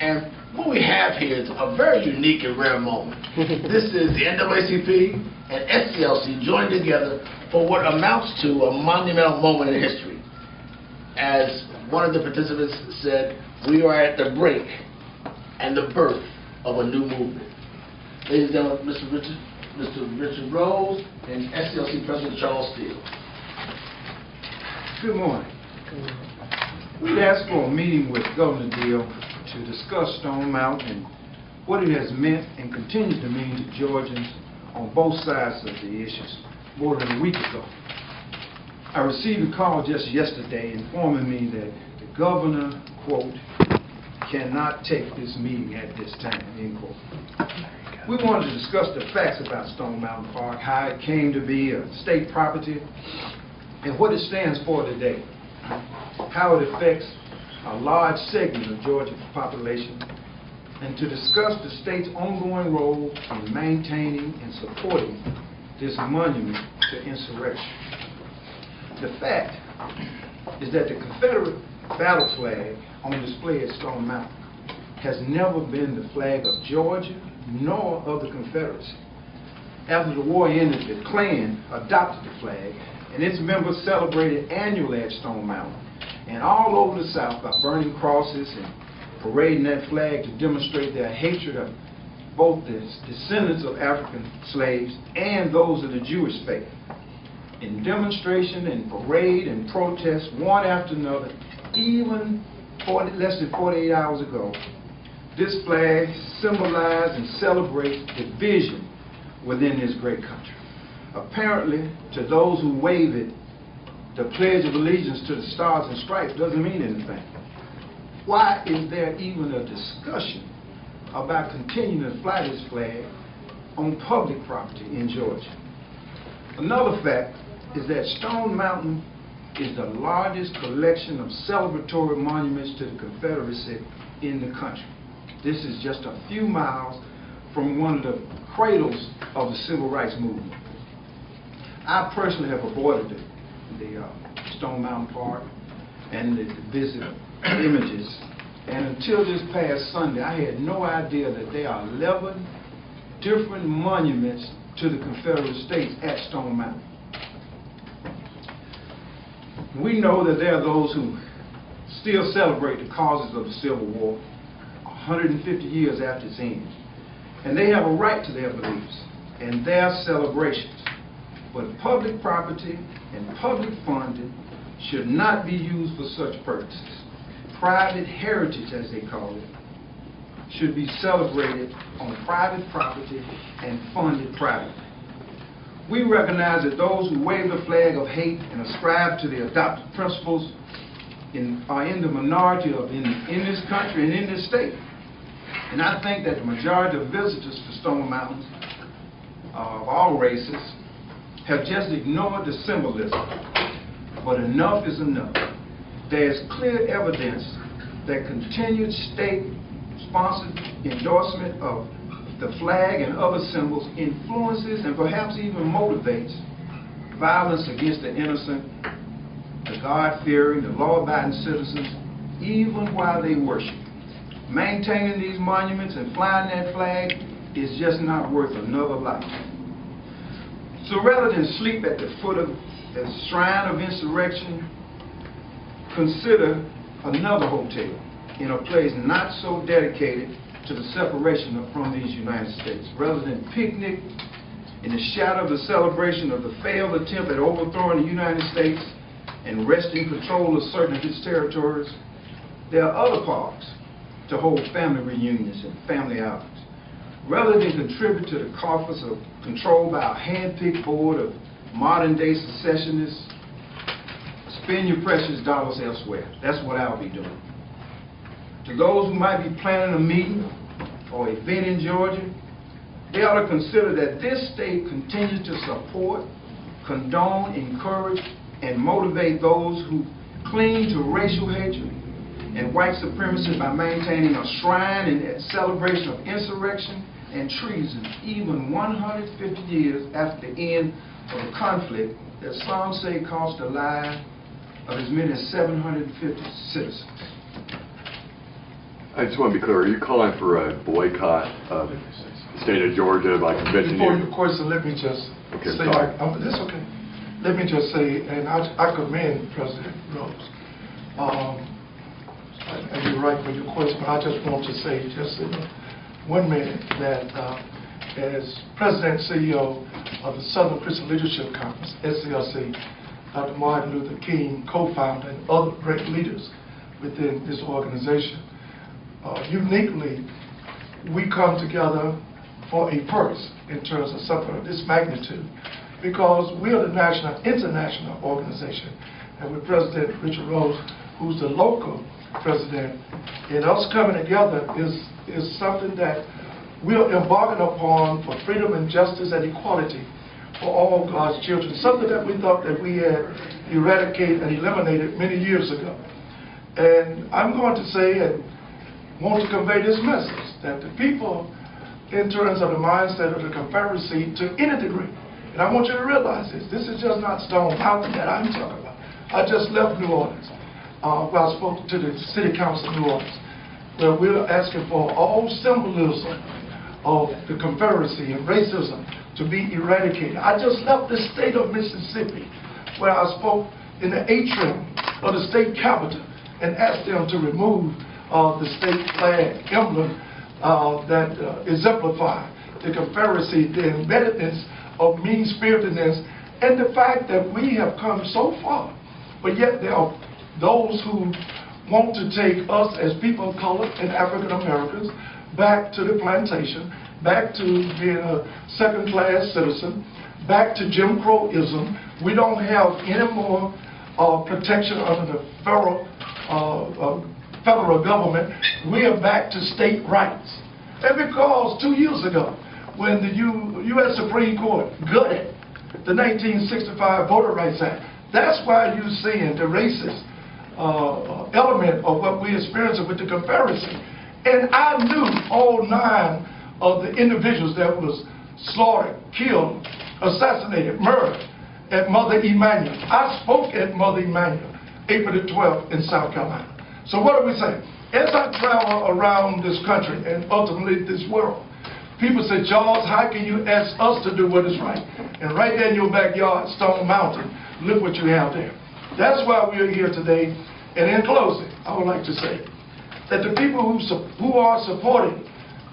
And what we have here is a very unique and rare moment. This is the NAACP and SCLC joining together for what amounts to a monumental moment in history. As one of the participants said, we are at the brink and the birth of a new movement. Ladies and gentlemen, Mr. Richard Rose and SCLC President Charles Steele. Good morning. We'd asked for a meeting with Gov Deal to discuss Stone Mountain and what it has meant and continues to mean to Georgians on both sides of the issues more than a week ago. I received a call just yesterday informing me that the governor, quote, cannot take this meeting at this time, end quote. We wanted to discuss the facts about Stone Mountain Park, how it came to be a state property, and what it stands for today, how it affects a large segment of Georgia's population, and to discuss the state's ongoing role in maintaining and supporting this monument to insurrection. The fact is that the Confederate battle flag on display at Stone Mountain has never been the flag of Georgia nor of the Confederacy. After the war ended, the Klan adopted the flag, and its members celebrated annually at Stone Mountain and all over the South by burning crosses and parading that flag to demonstrate their hatred of both the descendants of African slaves and those of the Jewish faith. In demonstration and parade and protest, one after another, even less than 48 hours ago, this flag symbolized and celebrates division within this great country. Apparently, to those who wave it, the Pledge of Allegiance to the Stars and Stripes doesn't mean anything. Why is there even a discussion about continuing to fly this flag on public property in Georgia? Another fact is that Stone Mountain is the largest collection of celebratory monuments to the Confederacy in the country. This is just a few miles from one of the cradles of the civil rights movement. I personally have avoided the Stone Mountain Park and the visit images, and until this past Sunday, I had no idea that there are 11 different monuments to the Confederate States at Stone Mountain. We know that there are those who still celebrate the causes of the Civil War 150 years after its end, and they have a right to their beliefs and their celebrations. But public property and public funding should not be used for such purposes. Private heritage, as they call it, should be celebrated on private property and funded privately. We recognize that those who wave the flag of hate and ascribe to the adopted principles are in the minority in this country and in this state. And I think that the majority of visitors to Stone Mountain of all races have just ignored the symbolism. But enough is enough. There is clear evidence that continued state-sponsored endorsement of the flag and other symbols influences and perhaps even motivates violence against the innocent, the God-fearing, the law-abiding citizens, even while they worship. Maintaining these monuments and flying that flag is just not worth another life. So rather than sleep at the foot of the shrine of insurrection, consider another hotel in a place not so dedicated to the separation from these United States. Rather than picnic in the shadow of the celebration of the failed attempt at overthrowing the United States and wresting control of certain of its territories, there are other parks to hold family reunions and family outings. Rather than contribute to the coffers controlled by a hand-picked board of modern-day secessionists, spend your precious dollars elsewhere. That's what I'll be doing. To those who might be planning a meeting or event in Georgia, they ought to consider that this state continues to support, condone, encourage, and motivate those who cling to racial hatred and white supremacy by maintaining a shrine and celebration of insurrection and treason even 150 years after the end of a conflict that some say cost the lives of as many as 750 citizens. I just want to be clear, are you calling for a boycott of the state of Georgia by convincing Before you? your question, let me just Okay, say, sorry. that's okay. Let me just say, and I commend President Rose. And you're right for your question, but I just want to say, just in 1 minute, that as President and CEO of the Southern Christian Leadership Conference, SCLC, Dr. Martin Luther King, co-founder, and other great leaders within this organization, uniquely, we come together for a purpose in terms of something of this magnitude, because we are the international organization, and with President Richard Rose, who's the local president, and us coming together is something that we're embarking upon for freedom and justice and equality for all God's children, something that we thought that we had eradicated and eliminated many years ago. And I'm going to say and want to convey this message, that the people, in terms of the mindset of the Confederacy, to any degree, and I want you to realize this is just not Stone Mountain that I'm talking about. I just left New Orleans, where I spoke to the City Council of New Orleans, where we're asking for all symbolism of the Confederacy and racism to be eradicated. I just left the state of Mississippi, where I spoke in the atrium of the state capitol and asked them to remove the state flag emblem that exemplify the Confederacy, the embeddedness of mean-spiritedness, and the fact that we have come so far, but yet there are those who want to take us as people of color and African Americans back to the plantation, back to being a second-class citizen, back to Jim Crow-ism. We don't have any more protection under the federal government. We are back to state rights. And because 2 years ago, when the U.S. Supreme Court gutted the 1965 Voter Rights Act, that's why you're seeing the racist element of what we experienced with the Confederacy. And I knew all 9 of the individuals that was slaughtered, killed, assassinated, murdered at Mother Emanuel. I spoke at Mother Emanuel, April the 12th in South Carolina. So what are we saying? As I travel around this country and ultimately this world, people say, Charles, how can you ask us to do what is right? And right there in your backyard, Stone Mountain, look what you have there. That's why we are here today. And in closing, I would like to say that the people who are supporting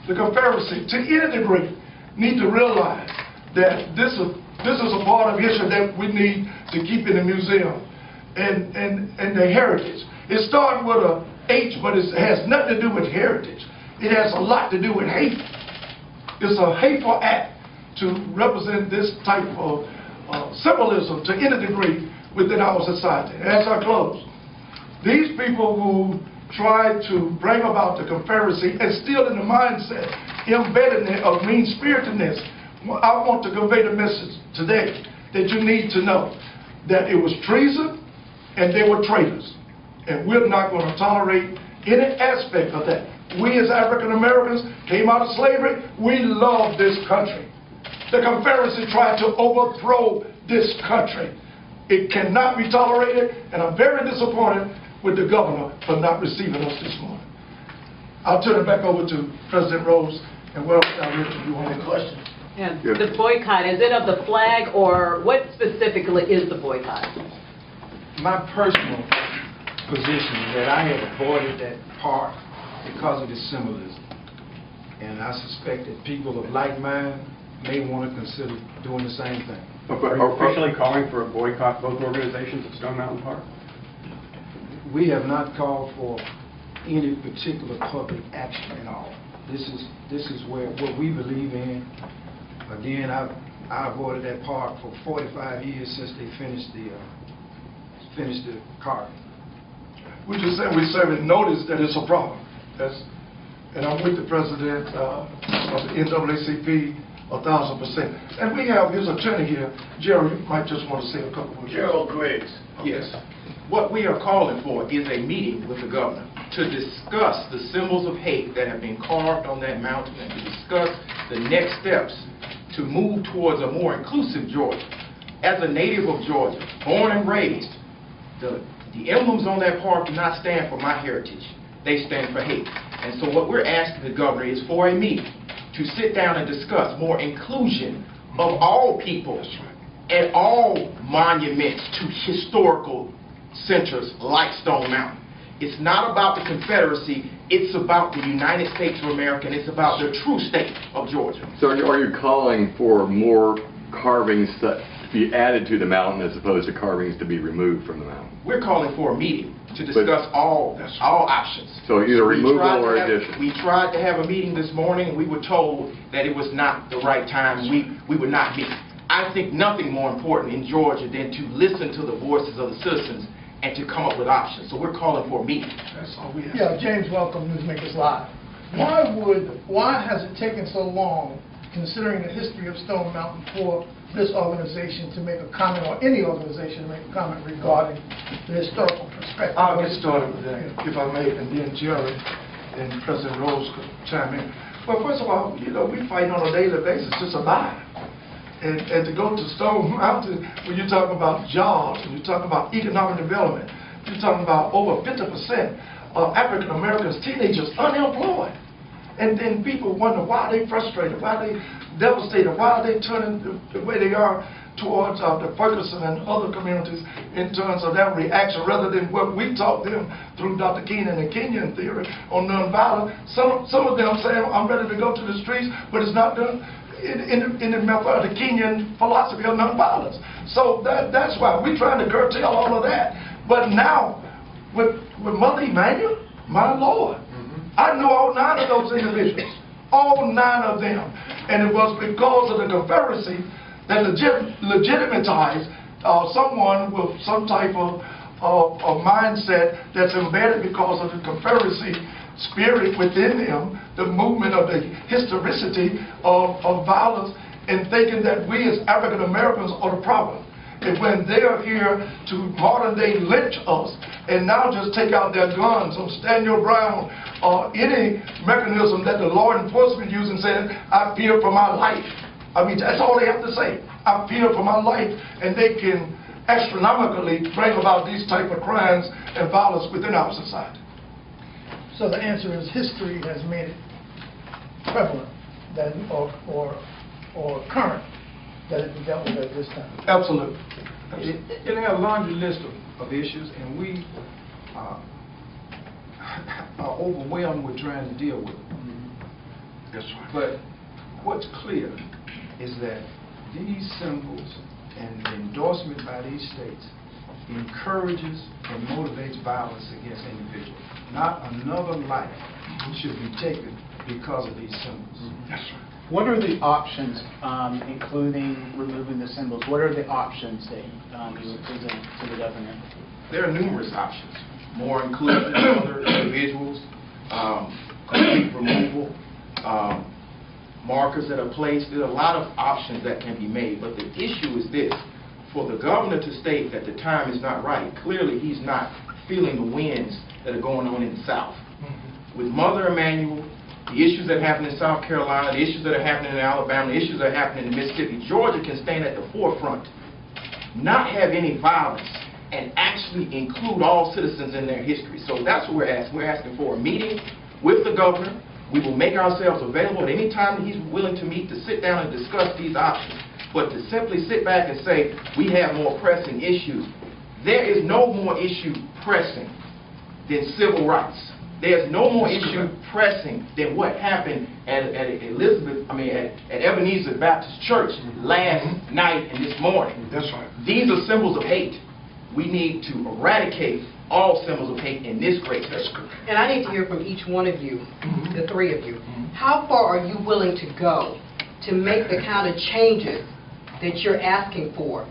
the Confederacy, to any degree, need to realize that this is a part of history that we need to keep in the museum and the heritage. It started with a H, but it has nothing to do with heritage. It has a lot to do with hate. It's a hateful act to represent this type of symbolism to any degree within our society. And as I close, these people who try to bring about the Confederacy and still in the mindset, embedded of mean-spiritedness, I want to convey the message today that you need to know that it was treason and they were traitors. And we're not going to tolerate any aspect of that. We as African Americans came out of slavery. We love this country. The Confederacy tried to overthrow this country. It cannot be tolerated, and I'm very disappointed with the governor for not receiving us this morning. I'll turn it back over to President Rose, and what else do you want to question? Yeah, the boycott, is it of the flag, or what specifically is the boycott? My personal position is that I have avoided that part because of the symbolism. And I suspect that people of like mind may want to consider doing the same thing. Are you officially calling for a boycott both organizations at Stone Mountain Park? We have not called for any particular public action at all. This is where what we believe in. Again, I avoided that park for 45 years since they finished the carving. We just said we serve notice that it's a problem. And I'm with the president of the NAACP 1,000%. And we have his attorney here. Jerry, you might just want to say a couple words. Gerald Griggs. Yes. What we are calling for is a meeting with the governor to discuss the symbols of hate that have been carved on that mountain and to discuss the next steps to move towards a more inclusive Georgia. As a native of Georgia, born and raised, the emblems on that park do not stand for my heritage. They stand for hate. And so what we're asking the governor is for a meeting to sit down and discuss more inclusion of all people at all monuments to historical centers like Stone Mountain. It's not about the Confederacy, it's about the United States of America, and it's about the true state of Georgia. So are you calling for more carvings to be added to the mountain as opposed to carvings to be removed from the mountain? We're calling for a meeting to discuss all options. So either removal or addition? We tried to have a meeting this morning, and we were told that it was not the right time. We would not meet. I think nothing more important in Georgia than to listen to the voices of the citizens and to come up with options. So we're calling for a meeting. That's all we have. Yeah, James, welcome, Newsmakers Live. Why has it taken so long, considering the history of Stone Mountain, for this organization to make a comment, or any organization to make a comment regarding the historical perspective? I'll get started with that, if I may, and then Jerry and President Rose could chime in. Well, first of all, you know, we fight on a daily basis to survive. And to go to Stone Mountain, when you talk about jobs, when you talk about economic development, you're talking about over 50% of African Americans, teenagers, unemployed. And then people wonder why they frustrated, why they devastated, why are they turning the way they are towards the Ferguson and other communities in terms of that reaction, rather than what we taught them through Dr. King and the Kenyan theory on nonviolence. Some of them say, I'm ready to go to the streets, but it's not done in the method of the Kenyan philosophy of nonviolence. So that's why we're trying to curtail all of that. But now, with Mother Emanuel, my Lord, I knew all 9 of those individuals, all 9 of them. And it was because of the Confederacy that legitimatized someone with some type of mindset that's embedded because of the Confederacy spirit within them, the movement of the historicity of violence, and thinking that we as African Americans are the problem. And when they are here to modern day lynch us and now just take out their guns on Stand Your Ground or any mechanism that the law enforcement uses and saying, I fear for my life. I mean, that's all they have to say. I fear for my life, and they can astronomically bring about these type of crimes and violence within our society. So the answer is history has made it prevalent that, or current, that it be dealt with at this time. Absolutely. It has a laundry list of issues, and we are overwhelmed with trying to deal with them. That's right. But what's clear is that these symbols and the endorsement by these states encourages and motivates violence against individuals. Not another life should be taken because of these symbols. That's right. What are the options, including removing the symbols? What are the options that you would present to the governor? There are numerous options. More inclusion of other individuals, complete removal, markers that are placed. There are a lot of options that can be made, but the issue is this. For the governor to state that the time is not right, clearly he's not feeling the winds that are going on in the South. With Mother Emanuel, the issues that happen in South Carolina, the issues that are happening in Alabama, the issues that are happening in Mississippi, Georgia can stand at the forefront, not have any violence, and actually include all citizens in their history. So that's what we're asking. We're asking for a meeting with the governor. We will make ourselves available at any time that he's willing to meet to sit down and discuss these options. But to simply sit back and say, we have more pressing issues, there is no more issue pressing than civil rights. There's no more issue pressing than what happened at Ebenezer Baptist Church last night and this morning. That's right. These are symbols of hate. We need to eradicate all symbols of hate in this great country. And I need to hear from each one of you, the 3 of you. How far are you willing to go to make the kind of changes that you're asking for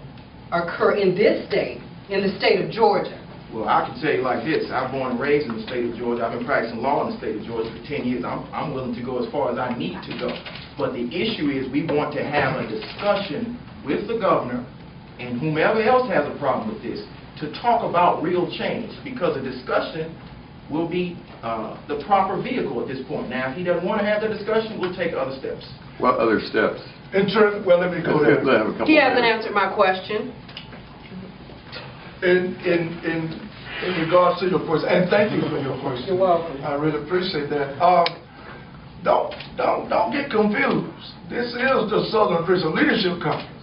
occur in this state, in the state of Georgia? Well, I can tell you like this. I'm born and raised in the state of Georgia. I've been practicing law in the state of Georgia for 10 years. I'm willing to go as far as I need to go. But the issue is we want to have a discussion with the governor and whomever else has a problem with this to talk about real change, because a discussion will be the proper vehicle at this point. Now, if he doesn't want to have the discussion, we'll take other steps. What other steps? In terms, well, let me go there. He hasn't answered my question. In in regards to your question, and thank you for your question. You're welcome. I really appreciate that. Don't get confused. This is the Southern Christian Leadership Conference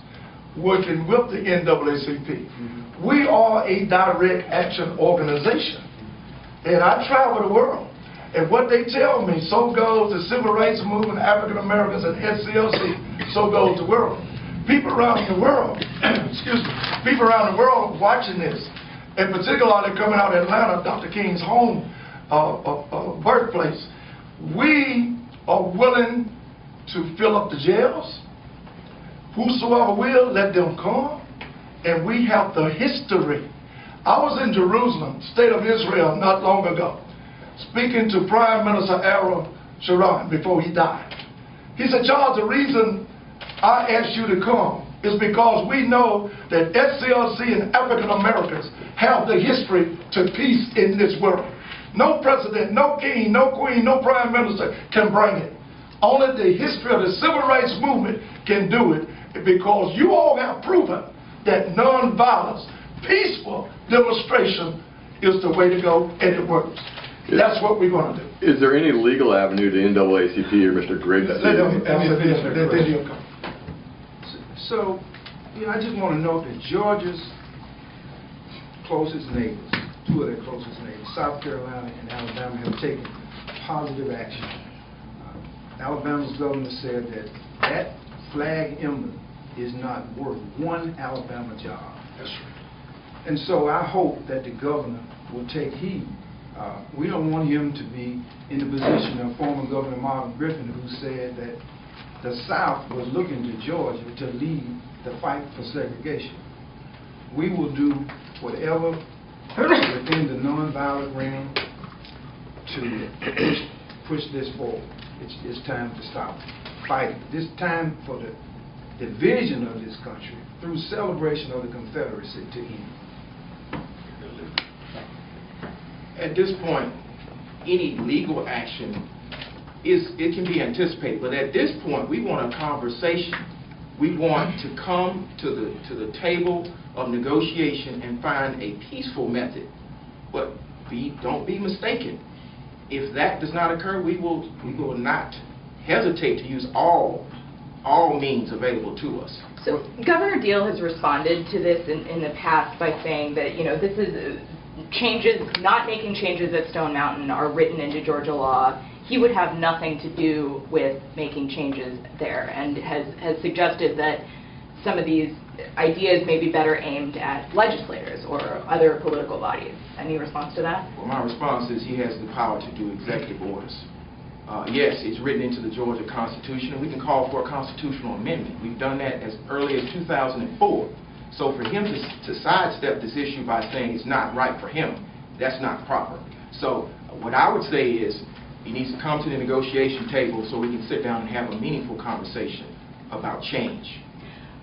working with the NAACP. We are a direct action organization, and I travel the world. And what they tell me, so goes the civil rights movement, African Americans, and SCLC, so goes the world. People around the world, excuse me, people around the world watching this, and particularly coming out of Atlanta, Dr. King's home birthplace. We are willing to fill up the jails. Whosoever will, let them come. And we have the history. I was in Jerusalem, state of Israel, not long ago, speaking to Prime Minister Ariel Sharon before he died. He said, Charles, the reason I asked you to come is because we know that SCLC and African Americans have the history to peace in this world. No president, no king, no queen, no prime minister can bring it. Only the history of the civil rights movement can do it, because you all have proven that nonviolence, peaceful demonstration is the way to go, and it works. That's what we're going to do. Is there any legal avenue to NAACP or Mr. Griggs? Let them come. So, I just want to note that Georgia's closest neighbors, two of their closest neighbors, South Carolina and Alabama, have taken positive action. Alabama's governor said that that flag emblem is not worth one Alabama job. That's right. And so I hope that the governor will take heed. We don't want him to be in the position of former Governor Marvin Griffin, who said that the South was looking to Georgia to lead the fight for segregation. We will do whatever within the nonviolent realm to push this forward. It's time to stop fighting. It's time for the division of this country through celebration of the Confederacy to end. At this point, any legal action it can be anticipated, but at this point, we want a conversation. We want to come to the table of negotiation and find a peaceful method. But don't be mistaken. If that does not occur, we will not hesitate to use all means available to us. So Governor Deal has responded to this in the past by saying that, this is changes, not making changes at Stone Mountain are written into Georgia law. He would have nothing to do with making changes there, and has suggested that some of these ideas may be better aimed at legislators or other political bodies. Any response to that? Well, my response is he has the power to do executive orders. Yes, it's written into the Georgia Constitution, and we can call for a constitutional amendment. We've done that as early as 2004. So for him to sidestep this issue by saying it's not right for him, that's not proper. So what I would say is he needs to come to the negotiation table so we can sit down and have a meaningful conversation about change.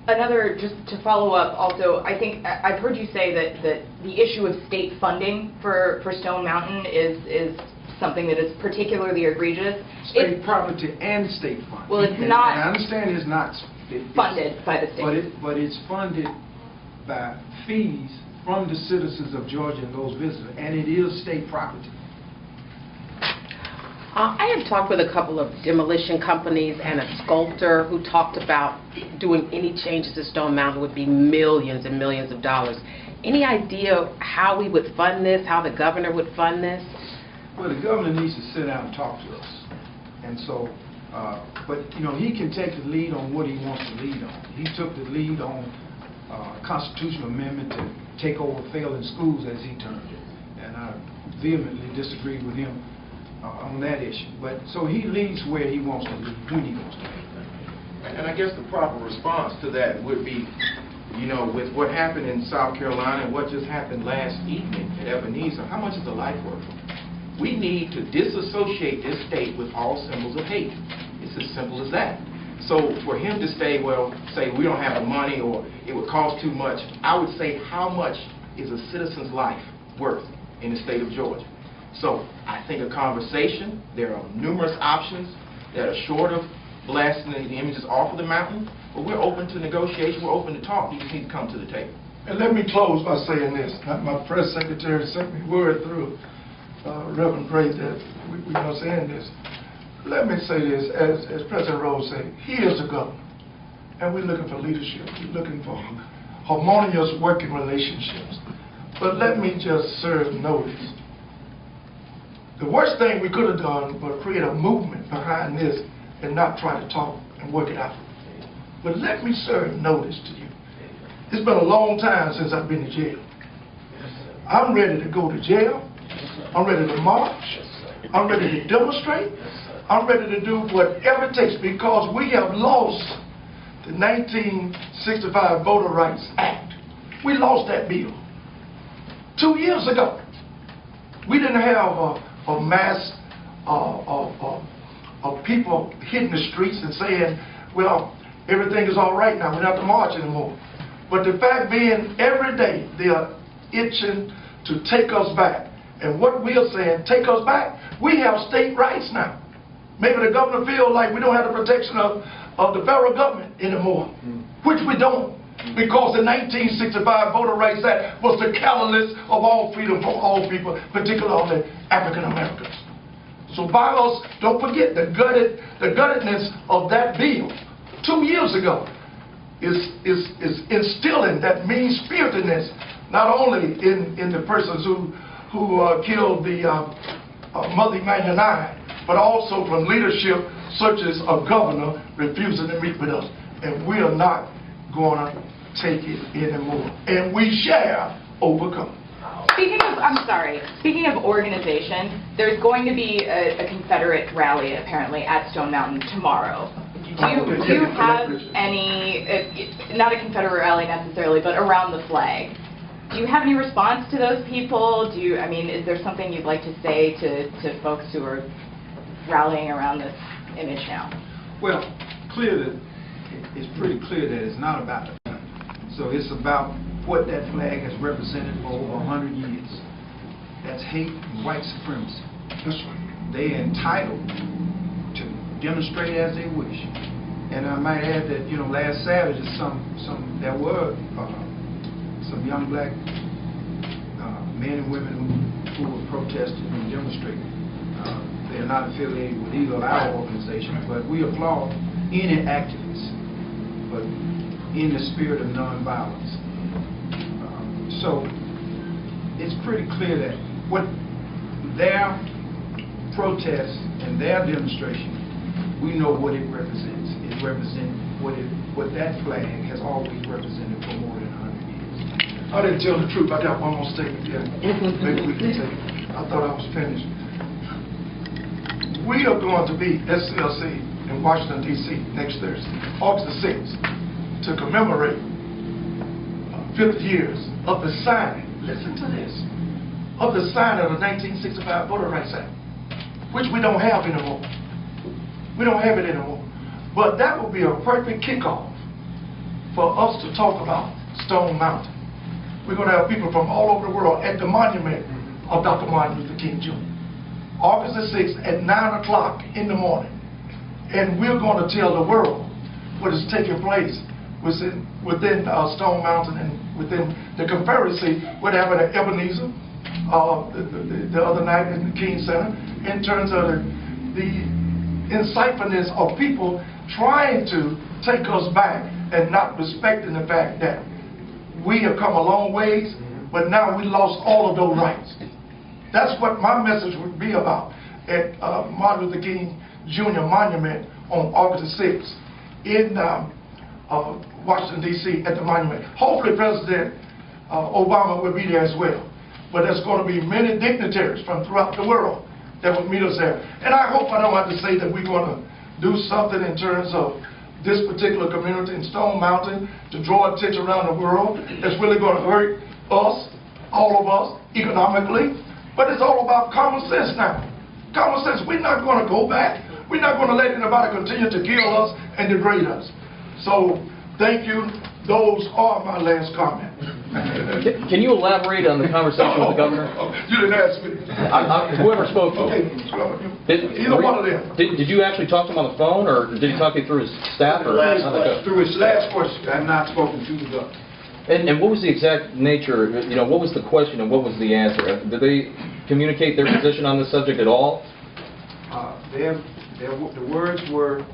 Another, just to follow up also, I think I've heard you say that the issue of state funding for Stone Mountain is something that is particularly egregious. State property and state funding. Well, it's not. And I understand it's not funded by the state. But it's funded by fees from the citizens of Georgia and those visitors, and it is state property. I have talked with a couple of demolition companies and a sculptor who talked about doing any changes to Stone Mountain would be millions and millions of dollars. Any idea how we would fund this, how the governor would fund this? Well, the governor needs to sit down and talk to us. And so, but he can take the lead on what he wants to lead on. He took the lead on constitutional amendment to take over failing schools, as he termed it. And I vehemently disagreed with him on that issue. But so he leads where he wants to lead, when he wants to lead. And I guess the proper response to that would be, with what happened in South Carolina and what just happened last evening at Ebenezer, how much is a life worth? We need to disassociate this state with all symbols of hate. It's as simple as that. So for him to say we don't have the money or it would cost too much, I would say how much is a citizen's life worth in the state of Georgia? So I think a conversation, there are numerous options that are short of blasting the images off of the mountain, but we're open to negotiation, we're open to talk. You just need to come to the table. And let me close by saying this. My press secretary sent me word through Reverend Gray that we must end this. Let me say this, as President Rose said, he is the governor, and we're looking for leadership. We're looking for harmonious working relationships. But let me just serve notice. The worst thing we could have done was create a movement behind this and not try to talk and work it out. But let me serve notice to you. It's been a long time since I've been to jail. I'm ready to go to jail. I'm ready to march. I'm ready to demonstrate. I'm ready to do whatever it takes because we have lost the 1965 Voter Rights Act. We lost that bill 2 years ago. We didn't have a mass of people hitting the streets and saying, well, everything is all right now, we don't have to march anymore. But the fact being, every day they are itching to take us back. And what we are saying, take us back, we have state rights now. Maybe the governor feels like we don't have the protection of the federal government anymore, which we don't. Because the 1965 Voter Rights Act was the catalyst of all freedom for all people, particularly African Americans. So by us, don't forget the guttedness of that bill 2 years ago is instilling that mean-spiritedness not only in the persons who killed the Mother Emanuel 9, but also from leadership such as a governor refusing to meet with us. And we are not going to take it anymore. And we shall overcome. Speaking of organization, there's going to be a Confederate rally apparently at Stone Mountain tomorrow. Do you have any, not a Confederate rally necessarily, but around the flag? Do you have any response to those people? Is there something you'd like to say to folks who are rallying around this image now? Well, it's pretty clear that it's not about the flag. So it's about what that flag has represented for over 100 years. That's hate and white supremacy. That's right. They are entitled to demonstrate as they wish. And I might add that, last Saturday, there were some young black men and women who were protesting and demonstrating. They are not affiliated with either of our organizations, but we applaud any activists, but in the spirit of nonviolence. So it's pretty clear that what their protests and their demonstration, we know what it represents. It represents what that flag has always represented for more than 100 years. I didn't tell the truth. I got one more statement here. Maybe we can take it. I thought I was finished. We are going to be SCLC in Washington, D.C. next Thursday, August the 6th, to commemorate 50 years of the signing, listen to this, of the signing of the 1965 Voter Rights Act, which we don't have anymore. We don't have it anymore. But that will be a perfect kickoff for us to talk about Stone Mountain. We're going to have people from all over the world at the monument of Dr. Martin Luther King Jr. August the 6th at 9 o'clock in the morning. And we're going to tell the world what is taking place within Stone Mountain and within the Confederacy. We're having an Ebenezer the other night in the King Center in terms of the insightfulness of people trying to take us back and not respecting the fact that we have come a long ways, but now we lost all of those rights. That's what my message would be about at Martin Luther King Jr. Monument on August the 6th in Washington, D.C. at the monument. Hopefully President Obama will be there as well. But there's going to be many dignitaries from throughout the world that will meet us there. And I hope I don't have to say that we're going to do something in terms of this particular community in Stone Mountain to draw attention around the world. That's really going to hurt us, all of us, economically. But it's all about common sense now. Common sense. We're not going to go back. We're not going to let anybody continue to kill us and degrade us. So thank you. Those are my last comments. Can you elaborate on the conversation with the governor? You didn't ask me. Whoever spoke to you. Okay. Either one of them. Did you actually talk to him on the phone, or did he talk to you through his staff? Or through his last question. I have not spoken to the governor. And what was the exact nature, what was the question and what was the answer? Did they communicate their position on this subject at all? The words were,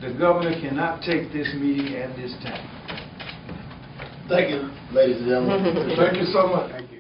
the governor cannot take this meeting at this time. Thank you, ladies and gentlemen. Thank you so much. Thank you.